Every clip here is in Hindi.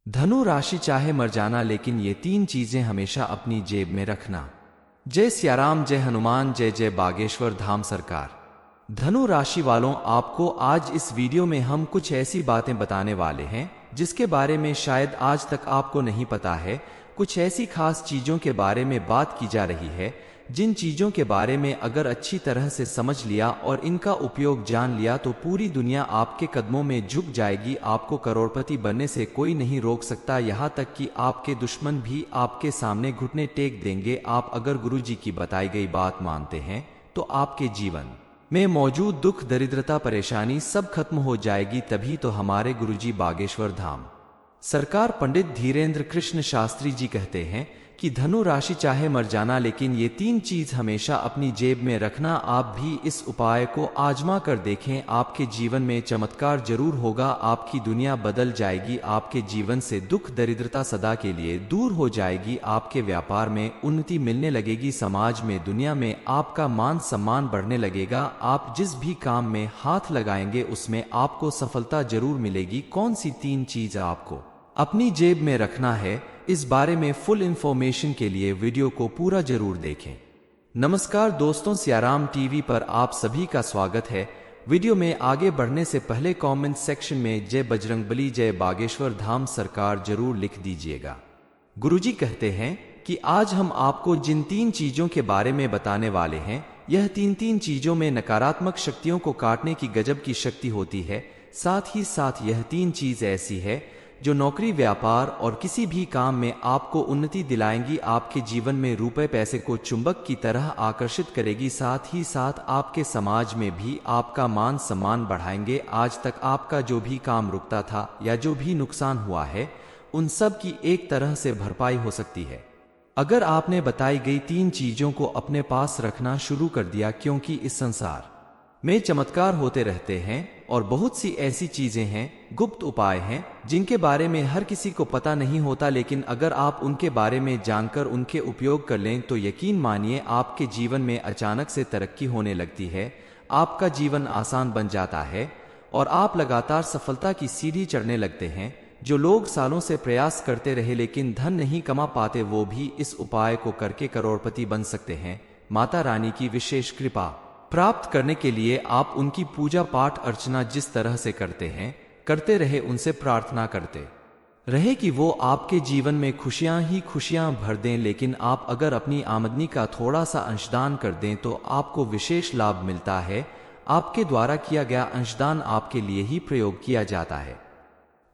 धनु राशि चाहे मर जाना, लेकिन ये तीन चीजें हमेशा अपनी जेब में रखना। जय सियाराम, जय हनुमान, जय जय बागेश्वर धाम सरकार। धनु राशि वालों, आपको आज इस वीडियो में हम कुछ ऐसी बातें बताने वाले हैं जिसके बारे में शायद आज तक आपको नहीं पता है। कुछ ऐसी खास चीजों के बारे में बात की जा रही है जिन चीजों के बारे में अगर अच्छी तरह से समझ लिया और इनका उपयोग जान लिया तो पूरी दुनिया आपके कदमों में झुक जाएगी। आपको करोड़पति बनने से कोई नहीं रोक सकता, यहाँ तक कि आपके दुश्मन भी आपके सामने घुटने टेक देंगे। आप अगर गुरुजी की बताई गई बात मानते हैं तो आपके जीवन में मौजूद दुख, दरिद्रता, परेशानी सब खत्म हो जाएगी। तभी तो हमारे गुरुजी बागेश्वर धाम सरकार पंडित धीरेन्द्र कृष्ण शास्त्री जी कहते हैं कि धनु राशि चाहे मर जाना, लेकिन ये तीन चीज हमेशा अपनी जेब में रखना। आप भी इस उपाय को आजमा कर देखें, आपके जीवन में चमत्कार जरूर होगा। आपकी दुनिया बदल जाएगी, आपके जीवन से दुख, दरिद्रता सदा के लिए दूर हो जाएगी। आपके व्यापार में उन्नति मिलने लगेगी, समाज में, दुनिया में आपका मान सम्मान बढ़ने लगेगा। आप जिस भी काम में हाथ लगाएंगे उसमें आपको सफलता जरूर मिलेगी। कौन सी तीन चीज आपको अपनी जेब में रखना है, इस बारे में फुल इंफॉर्मेशन के लिए वीडियो को पूरा जरूर देखें। नमस्कार दोस्तों, सियाराम टीवी पर आप सभी का स्वागत है। वीडियो में आगे बढ़ने से पहले कमेंट सेक्शन में जय बजरंगबली, जय बागेश्वर धाम सरकार जरूर लिख दीजिएगा। गुरुजी कहते हैं कि आज हम आपको जिन तीन चीजों के बारे में बताने वाले हैं, यह तीन चीजों में नकारात्मक शक्तियों को काटने की गजब की शक्ति होती है। साथ ही साथ यह तीन चीज ऐसी है जो नौकरी, व्यापार और किसी भी काम में आपको उन्नति दिलाएंगी, आपके जीवन में रुपए पैसे को चुंबक की तरह आकर्षित करेगी। साथ ही साथ आपके समाज में भी आपका मान सम्मान बढ़ाएंगे। आज तक आपका जो भी काम रुकता था या जो भी नुकसान हुआ है, उन सब की एक तरह से भरपाई हो सकती है अगर आपने बताई गई तीन चीजों को अपने पास रखना शुरू कर दिया। क्योंकि इस संसार में चमत्कार होते रहते हैं और बहुत सी ऐसी चीजें हैं, गुप्त उपाय हैं जिनके बारे में हर किसी को पता नहीं होता, लेकिन अगर आप उनके बारे में जानकर उनके उपयोग कर लें तो यकीन मानिए आपके जीवन में अचानक से तरक्की होने लगती है। आपका जीवन आसान बन जाता है और आप लगातार सफलता की सीढ़ी चढ़ने लगते हैं। जो लोग सालों से प्रयास करते रहे लेकिन धन नहीं कमा पाते, वो भी इस उपाय को करके करोड़पति बन सकते हैं। माता रानी की विशेष कृपा प्राप्त करने के लिए आप उनकी पूजा पाठ अर्चना जिस तरह से करते हैं, करते रहे, उनसे प्रार्थना करते रहे कि वो आपके जीवन में खुशियां ही खुशियां भर दें। लेकिन आप अगर अपनी आमदनी का थोड़ा सा अंशदान कर दें तो आपको विशेष लाभ मिलता है। आपके द्वारा किया गया अंशदान आपके लिए ही प्रयोग किया जाता है।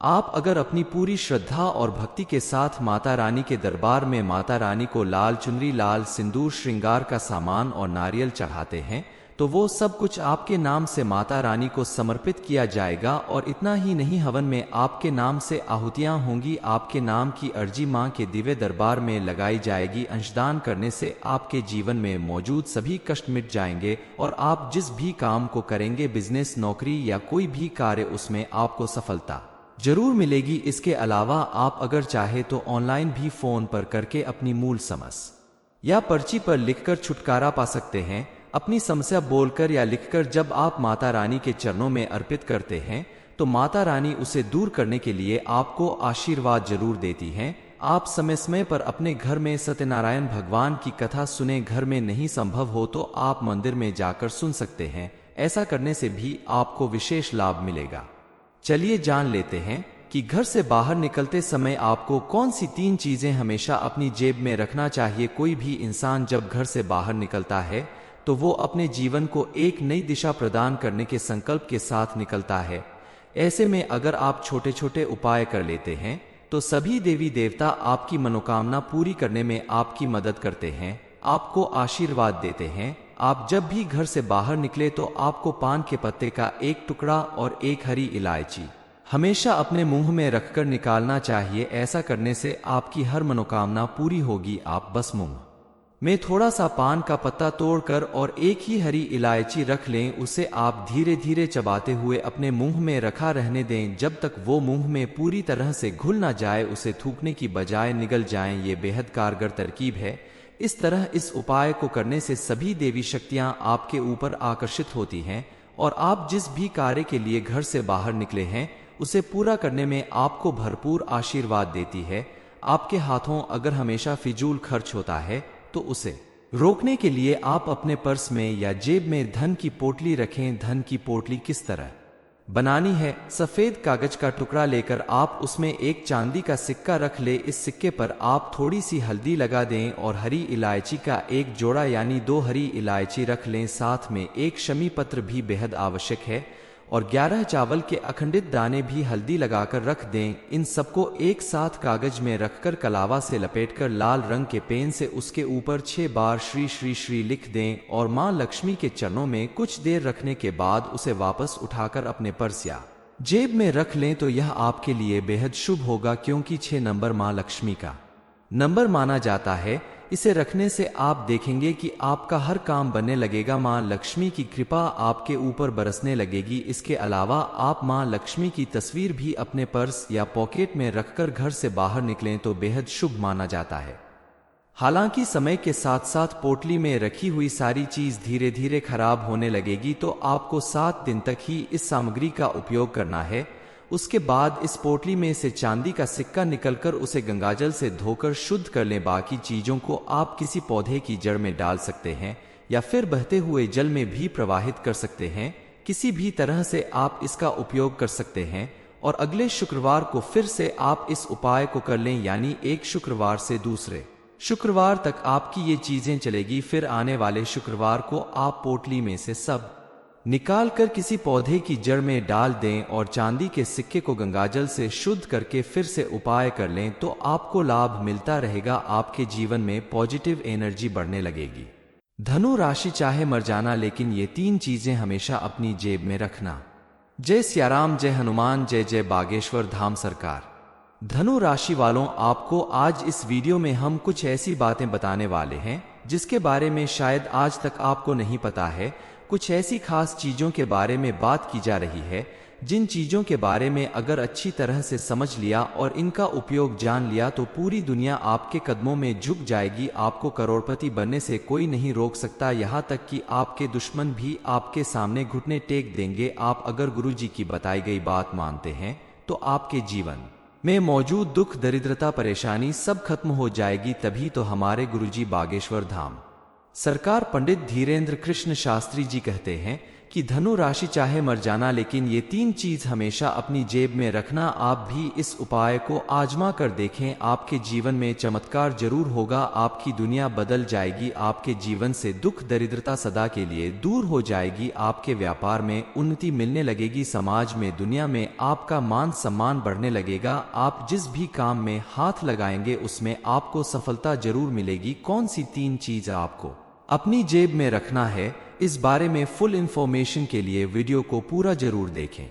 आप अगर अपनी पूरी श्रद्धा और भक्ति के साथ माता रानी के दरबार में माता रानी को लाल चुनरी, लाल सिंदूर, श्रृंगार का सामान और नारियल चढ़ाते हैं तो वो सब कुछ आपके नाम से माता रानी को समर्पित किया जाएगा। और इतना ही नहीं, हवन में आपके नाम से आहुतियां होंगी, आपके नाम की अर्जी मां के दिव्य दरबार में लगाई जाएगी। अंशदान करने से आपके जीवन में मौजूद सभी कष्ट मिट जाएंगे और आप जिस भी काम को करेंगे, बिजनेस, नौकरी या कोई भी कार्य, उसमें आपको सफलता जरूर मिलेगी। इसके अलावा आप अगर चाहे तो ऑनलाइन भी फोन पर करके अपनी मूल समस्या या पर्ची पर लिखकर छुटकारा पा सकते हैं। अपनी समस्या बोलकर या लिखकर जब आप माता रानी के चरणों में अर्पित करते हैं तो माता रानी उसे दूर करने के लिए आपको आशीर्वाद जरूर देती हैं। आप समय समय पर अपने घर में सत्यनारायण भगवान की कथा सुने। घर में नहीं संभव हो तो आप मंदिर में जाकर सुन सकते हैं। ऐसा करने से भी आपको विशेष लाभ मिलेगा। चलिए जान लेते हैं कि घर से बाहर निकलते समय आपको कौन सी तीन चीजें हमेशा अपनी जेब में रखना चाहिए। कोई भी इंसान जब घर से बाहर निकलता है तो वो अपने जीवन को एक नई दिशा प्रदान करने के संकल्प के साथ निकलता है। ऐसे में अगर आप छोटे छोटे उपाय कर लेते हैं तो सभी देवी देवता आपकी मनोकामना पूरी करने में आपकी मदद करते हैं, आपको आशीर्वाद देते हैं। आप जब भी घर से बाहर निकले तो आपको पान के पत्ते का एक टुकड़ा और एक हरी इलायची हमेशा अपने मुंह में रखकर निकालना चाहिए। ऐसा करने से आपकी हर मनोकामना पूरी होगी। आप बस मुंह में थोड़ा सा पान का पत्ता तोड़कर और एक ही हरी इलायची रख लें। उसे आप धीरे धीरे चबाते हुए अपने मुंह में रखा रहने दें जब तक वो मुंह में पूरी तरह से घुल ना जाए, उसे थूकने की बजाय निगल जाएं। ये बेहद कारगर तरकीब है। इस तरह इस उपाय को करने से सभी देवी शक्तियां आपके ऊपर आकर्षित होती हैं और आप जिस भी कार्य के लिए घर से बाहर निकले हैं उसे पूरा करने में आपको भरपूर आशीर्वाद देती है। आपके हाथों अगर हमेशा फिजूल खर्च होता है तो उसे रोकने के लिए आप अपने पर्स में या जेब में धन की पोटली रखें। धन की पोटली किस तरह बनानी है? सफेद कागज का टुकड़ा लेकर आप उसमें एक चांदी का सिक्का रख ले। इस सिक्के पर आप थोड़ी सी हल्दी लगा दें और हरी इलायची का एक जोड़ा यानी 2 हरी इलायची रख लें। साथ में एक शमी पत्र भी बेहद आवश्यक है और 11 चावल के अखंडित दाने भी हल्दी लगाकर रख दें। इन सबको एक साथ कागज में रखकर कलावा से लपेटकर लाल रंग के पेन से उसके ऊपर 6 बार श्री श्री श्री लिख दें और मां लक्ष्मी के चरणों में कुछ देर रखने के बाद उसे वापस उठाकर अपने पर्स या जेब में रख लें तो यह आपके लिए बेहद शुभ होगा, क्योंकि 6 नंबर मां लक्ष्मी का नंबर माना जाता है। इसे रखने से आप देखेंगे कि आपका हर काम बनने लगेगा, मां लक्ष्मी की कृपा आपके ऊपर बरसने लगेगी। इसके अलावा आप मां लक्ष्मी की तस्वीर भी अपने पर्स या पॉकेट में रखकर घर से बाहर निकलें तो बेहद शुभ माना जाता है। हालांकि समय के साथ साथ पोटली में रखी हुई सारी चीज धीरे धीरे खराब होने लगेगी, तो आपको 7 दिन तक ही इस सामग्री का उपयोग करना है। उसके बाद इस पोटली में से चांदी का सिक्का निकलकर उसे गंगाजल से धोकर शुद्ध कर लें। बाकी चीजों को आप किसी पौधे की जड़ में डाल सकते हैं या फिर बहते हुए जल में भी प्रवाहित कर सकते हैं। किसी भी तरह से आप इसका उपयोग कर सकते हैं और अगले शुक्रवार को फिर से आप इस उपाय को कर लें, यानी एक शुक्रवार से दूसरे शुक्रवार तक आपकी ये चीजें चलेगी। फिर आने वाले शुक्रवार को आप पोटली में से सब निकाल कर किसी पौधे की जड़ में डाल दें और चांदी के सिक्के को गंगाजल से शुद्ध करके फिर से उपाय कर लें तो आपको लाभ मिलता रहेगा। आपके जीवन में पॉजिटिव एनर्जी बढ़ने लगेगी। धनु राशि चाहे मर जाना, लेकिन ये 3 चीजें हमेशा अपनी जेब में रखना। जय सियाराम, जय हनुमान, जय जय बागेश्वर धाम सरकार। धनु राशि वालों, आपको आज इस वीडियो में हम कुछ ऐसी बातें बताने वाले हैं जिसके बारे में शायद आज तक आपको नहीं पता है। कुछ ऐसी खास चीजों के बारे में बात की जा रही है जिन चीजों के बारे में अगर अच्छी तरह से समझ लिया और इनका उपयोग जान लिया तो पूरी दुनिया आपके कदमों में झुक जाएगी। आपको करोड़पति बनने से कोई नहीं रोक सकता, यहाँ तक कि आपके दुश्मन भी आपके सामने घुटने टेक देंगे। आप अगर गुरुजी की बताई गई बात मानते हैं तो आपके जीवन में मौजूद दुख, दरिद्रता, परेशानी सब खत्म हो जाएगी। तभी तो हमारे गुरुजी बागेश्वर धाम सरकार पंडित धीरेन्द्र कृष्ण शास्त्री जी कहते हैं कि धनु राशि चाहे मर जाना, लेकिन ये 3 चीज हमेशा अपनी जेब में रखना। आप भी इस उपाय को आजमा कर देखें, आपके जीवन में चमत्कार जरूर होगा। आपकी दुनिया बदल जाएगी, आपके जीवन से दुख दरिद्रता सदा के लिए दूर हो जाएगी। आपके व्यापार में उन्नति मिलने लगेगी, समाज में, दुनिया में आपका मान सम्मान बढ़ने लगेगा। आप जिस भी काम में हाथ लगाएंगे उसमें आपको सफलता जरूर मिलेगी। कौन सी 3 चीज आपको अपनी जेब में रखना है, इस बारे में फुल इंफॉर्मेशन के लिए वीडियो को पूरा जरूर देखें।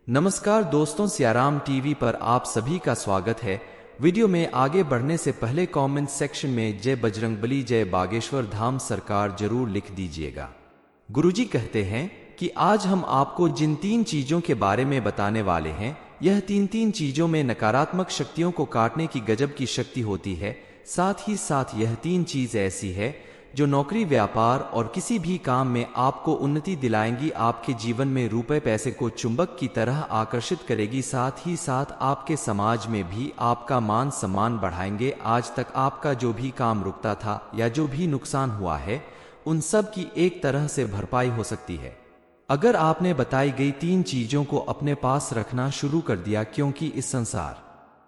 नमस्कार दोस्तों, सियाराम टीवी पर आप सभी का स्वागत है। वीडियो में आगे बढ़ने से पहले कमेंट सेक्शन में जय बजरंगबली, जय बागेश्वर धाम सरकार जरूर लिख दीजिएगा। गुरुजी कहते हैं कि आज हम आपको जिन 3 चीजों के बारे में बताने वाले हैं, यह 3 चीजों में नकारात्मक शक्तियों को काटने की गजब की शक्ति होती है। साथ ही साथ यह 3 चीज ऐसी है जो नौकरी, व्यापार और किसी भी काम में आपको उन्नति दिलाएंगी। आपके जीवन में रुपए पैसे को चुंबक की तरह आकर्षित करेगी। साथ ही साथ आपके समाज में भी आपका मान सम्मान बढ़ाएंगे। आज तक आपका जो भी काम रुकता था या जो भी नुकसान हुआ है, उन सब की एक तरह से भरपाई हो सकती है अगर आपने बताई गई 3 चीजों को अपने पास रखना शुरू कर दिया, क्योंकि इस संसार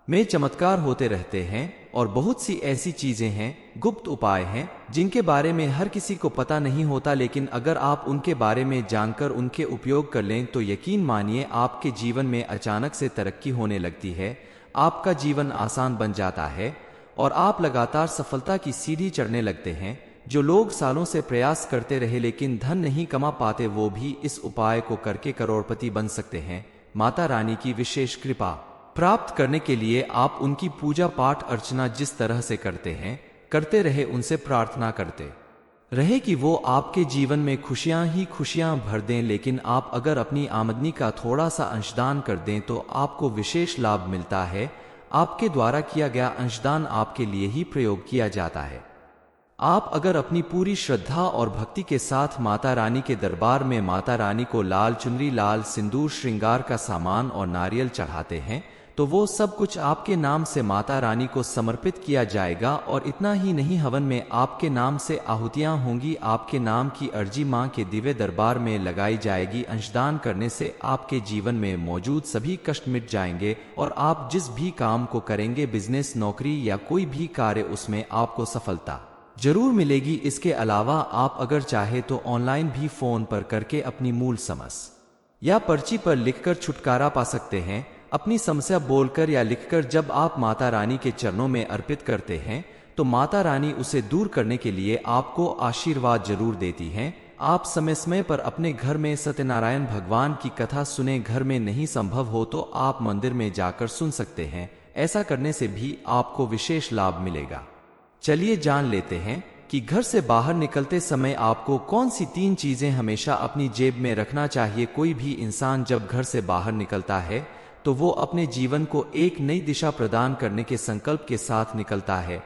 में चमत्कार होते रहते हैं और बहुत सी ऐसी चीजें हैं, गुप्त उपाय हैं, जिनके बारे में हर किसी को पता नहीं होता। लेकिन अगर आप उनके बारे में जानकर उनके उपयोग कर लें तो यकीन मानिए आपके जीवन में अचानक से तरक्की होने लगती है। आपका जीवन आसान बन जाता है और आप लगातार सफलता की सीढ़ी चढ़ने लगते हैं। जो लोग सालों से प्रयास करते रहे लेकिन धन नहीं कमा पाते, वो भी इस उपाय को करके करोड़पति बन सकते हैं। माता रानी की विशेष कृपा प्राप्त करने के लिए आप उनकी पूजा पाठ अर्चना जिस तरह से करते हैं, करते रहे, उनसे प्रार्थना करते रहे कि वो आपके जीवन में खुशियां ही खुशियां भर दें। लेकिन आप अगर अपनी आमदनी का थोड़ा सा अंशदान कर दें तो आपको विशेष लाभ मिलता है। आपके द्वारा किया गया अंशदान आपके लिए ही प्रयोग किया जाता है। आप अगर अपनी पूरी श्रद्धा और भक्ति के साथ माता रानी के दरबार में माता रानी को लाल चुनरी, लाल सिंदूर, श्रृंगार का सामान और नारियल चढ़ाते हैं तो वो सब कुछ आपके नाम से माता रानी को समर्पित किया जाएगा। और इतना ही नहीं, हवन में आपके नाम से आहुतियां होंगी, आपके नाम की अर्जी मां के दिव्य दरबार में लगाई जाएगी। अंशदान करने से आपके जीवन में मौजूद सभी कष्ट मिट जाएंगे और आप जिस भी काम को करेंगे, बिजनेस, नौकरी या कोई भी कार्य, उसमें आपको सफलता जरूर मिलेगी। इसके अलावा आप अगर चाहे तो ऑनलाइन भी फोन पर करके अपनी मूल समस्या या पर्ची पर लिखकर छुटकारा पा सकते हैं। अपनी समस्या बोलकर या लिखकर जब आप माता रानी के चरणों में अर्पित करते हैं तो माता रानी उसे दूर करने के लिए आपको आशीर्वाद जरूर देती हैं। आप समय समय पर अपने घर में सत्यनारायण भगवान की कथा सुने। घर में नहीं संभव हो तो आप मंदिर में जाकर सुन सकते हैं। ऐसा करने से भी आपको विशेष लाभ मिलेगा। चलिए जान लेते हैं कि घर से बाहर निकलते समय आपको कौन सी 3 चीजें हमेशा अपनी जेब में रखना चाहिए। कोई भी इंसान जब घर से बाहर निकलता है तो वो अपने जीवन को एक नई दिशा प्रदान करने के संकल्प के साथ निकलता है।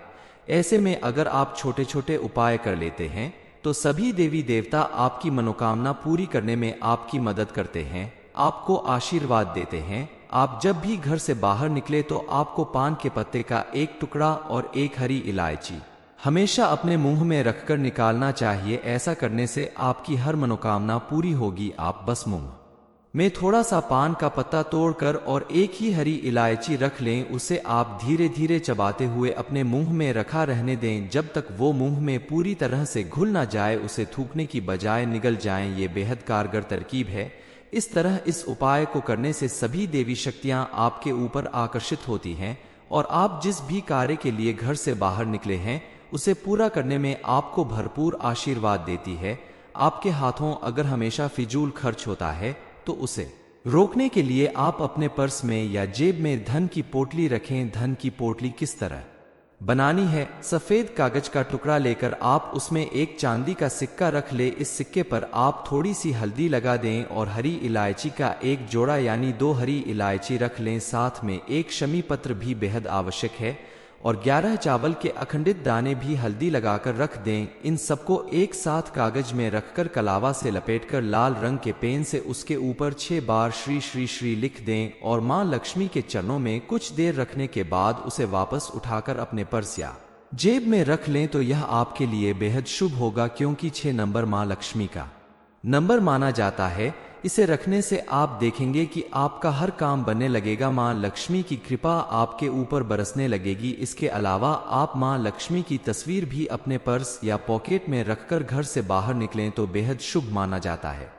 ऐसे में अगर आप छोटे छोटे उपाय कर लेते हैं तो सभी देवी देवता आपकी मनोकामना पूरी करने में आपकी मदद करते हैं, आपको आशीर्वाद देते हैं। आप जब भी घर से बाहर निकले तो आपको पान के पत्ते का एक टुकड़ा और एक हरी इलायची हमेशा अपने मुंह में रखकर निकालना चाहिए। ऐसा करने से आपकी हर मनोकामना पूरी होगी। आप बस मुंह में थोड़ा सा पान का पत्ता तोड़कर और एक ही हरी इलायची रख लें। उसे आप धीरे धीरे चबाते हुए अपने मुंह में रखा रहने दें जब तक वो मुंह में पूरी तरह से घुल ना जाए, उसे थूकने की बजाय निगल जाएं। ये बेहद कारगर तरकीब है। इस तरह इस उपाय को करने से सभी देवी शक्तियां आपके ऊपर आकर्षित होती हैं और आप जिस भी कार्य के लिए घर से बाहर निकले हैं उसे पूरा करने में आपको भरपूर आशीर्वाद देती है। आपके हाथों अगर हमेशा फिजूल खर्च होता है तो उसे रोकने के लिए आप अपने पर्स में या जेब में धन की पोटली रखें। धन की पोटली किस तरह बनानी है? सफेद कागज का टुकड़ा लेकर आप उसमें एक चांदी का सिक्का रख ले। इस सिक्के पर आप थोड़ी सी हल्दी लगा दें और हरी इलायची का एक जोड़ा यानी 2 हरी इलायची रख लें। साथ में एक शमी पत्र भी बेहद आवश्यक है और 11 चावल के अखंडित दाने भी हल्दी लगाकर रख दें। इन सबको एक साथ कागज में रखकर कलावा से लपेटकर लाल रंग के पेन से उसके ऊपर 6 बार श्री श्री श्री लिख दें और मां लक्ष्मी के चरणों में कुछ देर रखने के बाद उसे वापस उठाकर अपने पर्स या जेब में रख लें तो यह आपके लिए बेहद शुभ होगा, क्योंकि 6 नंबर मां लक्ष्मी का नंबर माना जाता है। इसे रखने से आप देखेंगे कि आपका हर काम बनने लगेगा, मां लक्ष्मी की कृपा आपके ऊपर बरसने लगेगी। इसके अलावा आप मां लक्ष्मी की तस्वीर भी अपने पर्स या पॉकेट में रखकर घर से बाहर निकलें तो बेहद शुभ माना जाता है।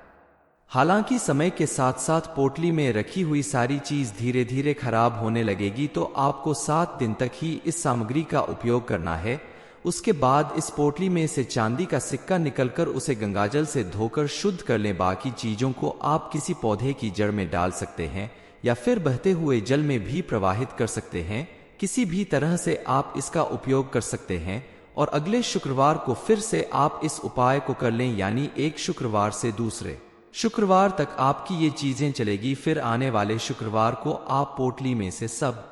हालांकि समय के साथ साथ पोटली में रखी हुई सारी चीज धीरे धीरे खराब होने लगेगी, तो आपको 7 दिन तक ही इस सामग्री का उपयोग करना है। उसके बाद इस पोटली में से चांदी का सिक्का निकलकर उसे गंगाजल से धोकर शुद्ध कर लें। बाकी चीजों को आप किसी पौधे की जड़ में डाल सकते हैं या फिर बहते हुए जल में भी प्रवाहित कर सकते हैं। किसी भी तरह से आप इसका उपयोग कर सकते हैं और अगले शुक्रवार को फिर से आप इस उपाय को कर लें, यानी एक शुक्रवार से दूसरे शुक्रवार तक आपकी ये चीजें चलेगी। फिर आने वाले शुक्रवार को आप पोटली में से सब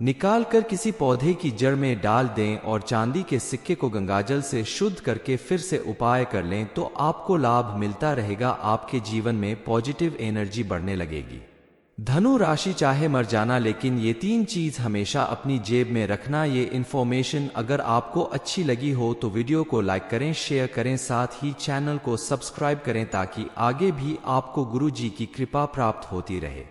निकाल कर किसी पौधे की जड़ में डाल दें और चांदी के सिक्के को गंगाजल से शुद्ध करके फिर से उपाय कर लें तो आपको लाभ मिलता रहेगा। आपके जीवन में पॉजिटिव एनर्जी बढ़ने लगेगी। धनु राशि चाहे मर जाना, लेकिन ये 3 चीज हमेशा अपनी जेब में रखना। ये इन्फॉर्मेशन अगर आपको अच्छी लगी हो तो वीडियो को लाइक करें, शेयर करें, साथ ही चैनल को सब्सक्राइब करें ताकि आगे भी आपको गुरु जी की कृपा प्राप्त होती रहे।